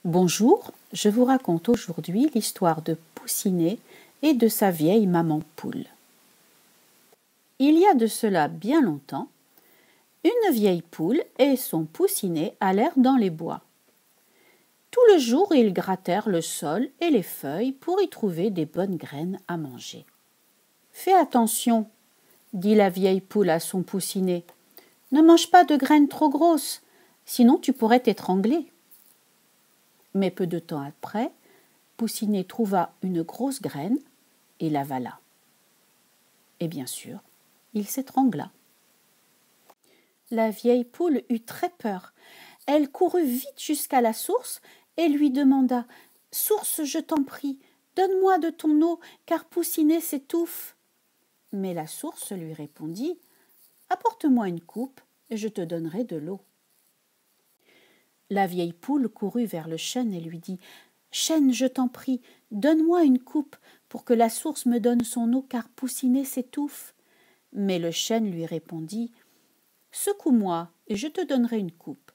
Bonjour, je vous raconte aujourd'hui l'histoire de Poussinet et de sa vieille maman poule. Il y a de cela bien longtemps, une vieille poule et son Poussinet allèrent dans les bois. Tout le jour, ils grattèrent le sol et les feuilles pour y trouver des bonnes graines à manger. « Fais attention, dit la vieille poule à son Poussinet. Ne mange pas de graines trop grosses, sinon tu pourrais t'étrangler. » Mais peu de temps après, Poussinet trouva une grosse graine et l'avala. Et bien sûr, il s'étrangla. La vieille poule eut très peur. Elle courut vite jusqu'à la source et lui demanda « Source, je t'en prie, donne-moi de ton eau, car Poussinet s'étouffe. » Mais la source lui répondit « Apporte-moi une coupe et je te donnerai de l'eau. » La vieille poule courut vers le chêne et lui dit « Chêne, je t'en prie, donne-moi une coupe pour que la source me donne son eau, car Poussinet s'étouffe. » Mais le chêne lui répondit « Secoue-moi et je te donnerai une coupe. »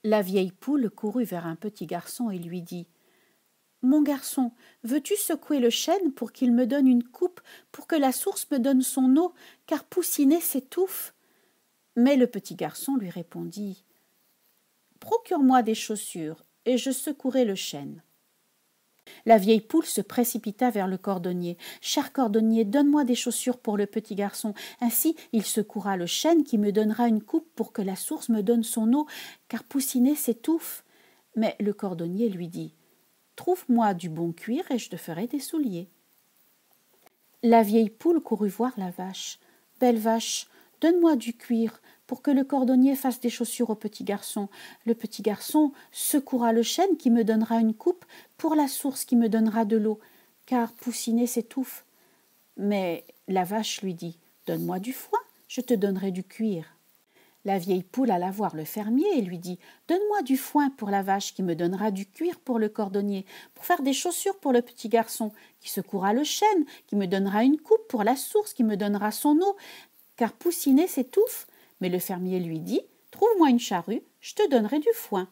La vieille poule courut vers un petit garçon et lui dit « Mon garçon, veux-tu secouer le chêne pour qu'il me donne une coupe pour que la source me donne son eau, car Poussinet s'étouffe. » Mais le petit garçon lui répondit « Procure-moi des chaussures et je secouerai le chêne. » La vieille poule se précipita vers le cordonnier. « Cher cordonnier, donne-moi des chaussures pour le petit garçon. Ainsi il secouera le chêne qui me donnera une coupe pour que la source me donne son eau, car Poussinet s'étouffe. » Mais le cordonnier lui dit « Trouve-moi du bon cuir et je te ferai des souliers. » La vieille poule courut voir la vache. « Belle vache, donne-moi du cuir pour que le cordonnier fasse des chaussures au petit garçon. Le petit garçon secouera le chêne qui me donnera une coupe pour la source qui me donnera de l'eau, car Poussinet s'étouffe. » Mais la vache lui dit « Donne-moi du foin, je te donnerai du cuir. » La vieille poule alla voir le fermier et lui dit « Donne-moi du foin pour la vache qui me donnera du cuir pour le cordonnier, pour faire des chaussures pour le petit garçon, qui secouera le chêne, qui me donnera une coupe pour la source qui me donnera son eau, car Poussinet s'étouffe. » Mais le fermier lui dit « Trouve-moi une charrue, je te donnerai du foin. »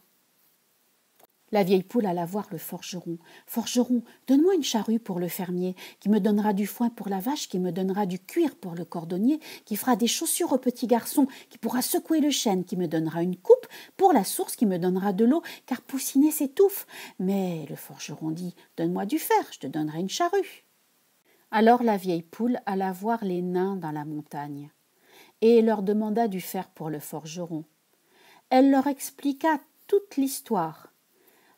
La vieille poule alla voir le forgeron. « Forgeron, donne-moi une charrue pour le fermier, qui me donnera du foin pour la vache, qui me donnera du cuir pour le cordonnier, qui fera des chaussures au petit garçon, qui pourra secouer le chêne, qui me donnera une coupe pour la source, qui me donnera de l'eau, car Poussinet s'étouffe. » Mais le forgeron dit « Donne-moi du fer, je te donnerai une charrue. » Alors la vieille poule alla voir les nains dans la montagne et leur demanda du fer pour le forgeron. Elle leur expliqua toute l'histoire.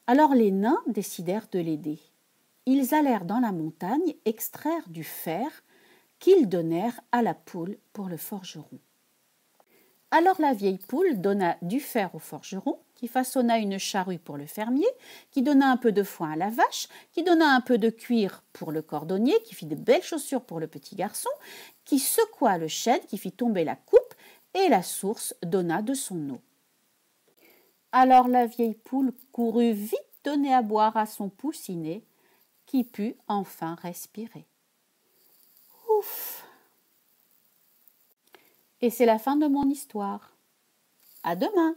Alors les nains décidèrent de l'aider. Ils allèrent dans la montagne extraire du fer qu'ils donnèrent à la poule pour le forgeron. Alors la vieille poule donna du fer au forgeron, qui façonna une charrue pour le fermier, qui donna un peu de foin à la vache, qui donna un peu de cuir pour le cordonnier, qui fit de belles chaussures pour le petit garçon, qui secoua le chêne, qui fit tomber la coupe, et la source donna de son eau. Alors la vieille poule courut vite donner à boire à son Poussinet, qui put enfin respirer. Ouf! Et c'est la fin de mon histoire. À demain!